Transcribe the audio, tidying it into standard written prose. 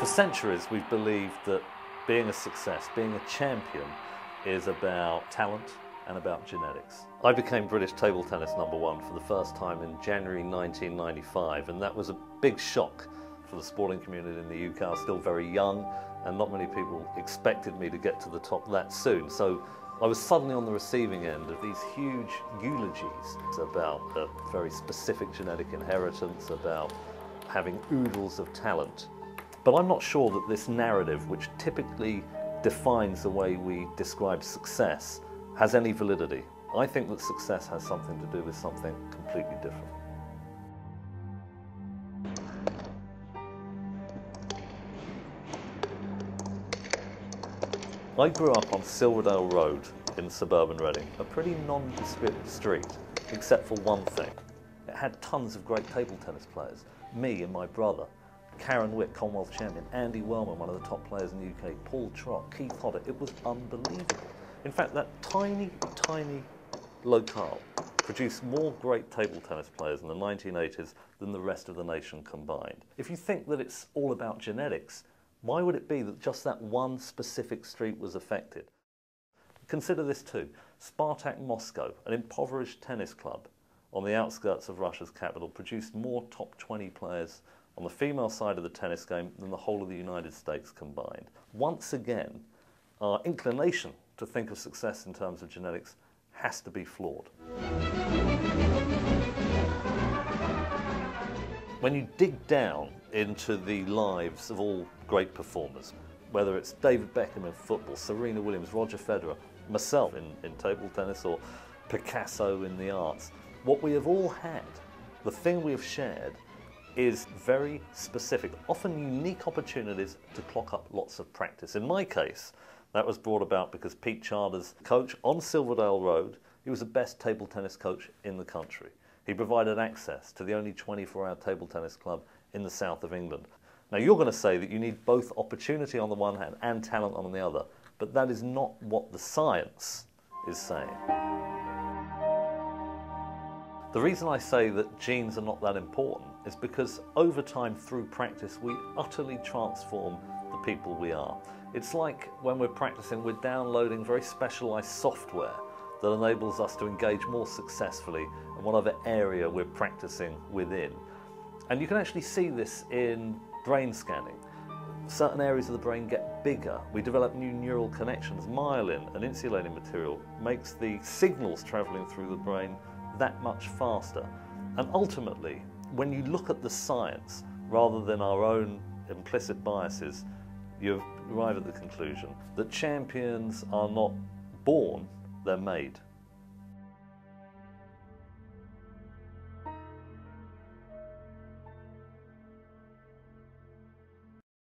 For centuries, we've believed that being a success, being a champion, is about talent and about genetics. I became British table tennis #1 for the first time in January 1995, and that was a big shock for the sporting community in the UK. I was still very young, and not many people expected me to get to the top that soon. So I was suddenly on the receiving end of these huge eulogies about a very specific genetic inheritance, about having oodles of talent. But I'm not sure that this narrative, which typically defines the way we describe success, has any validity. I think that success has something to do with something completely different. I grew up on Silverdale Road in suburban Reading, a pretty nondescript street, except for one thing. It had tons of great table tennis players. Me and my brother, Karen Wick, Commonwealth champion, Andy Wellman, one of the top players in the UK, Paul Trott, Keith Hodder. It was unbelievable. In fact, that tiny, tiny locale produced more great table tennis players in the 1980s than the rest of the nation combined. If you think that it's all about genetics, why would it be that just that one specific street was affected? Consider this too. Spartak Moscow, an impoverished tennis club on the outskirts of Russia's capital, produced more top 20 players on the female side of the tennis game than the whole of the United States combined. Once again, our inclination to think of success in terms of genetics has to be flawed. When you dig down into the lives of all great performers, whether it's David Beckham in football, Serena Williams, Roger Federer, myself in table tennis, or Picasso in the arts, what we have all had, the thing we have shared, is very specific, often unique opportunities to clock up lots of practice. In my case, that was brought about because Pete Charter's coach on Silverdale Road, he was the best table tennis coach in the country. He provided access to the only 24-hour table tennis club in the south of England. Now you're going to say that you need both opportunity on the one hand and talent on the other, but that is not what the science is saying. The reason I say that genes are not that important is because over time, through practice, we utterly transform the people we are. It's like when we're practicing, we're downloading very specialized software that enables us to engage more successfully in whatever area we're practicing within. And you can actually see this in brain scanning. Certain areas of the brain get bigger. We develop new neural connections. Myelin, an insulating material, makes the signals traveling through the brain that much faster. And ultimately, when you look at the science rather than our own implicit biases, you arrive at the conclusion that champions are not born, they're made.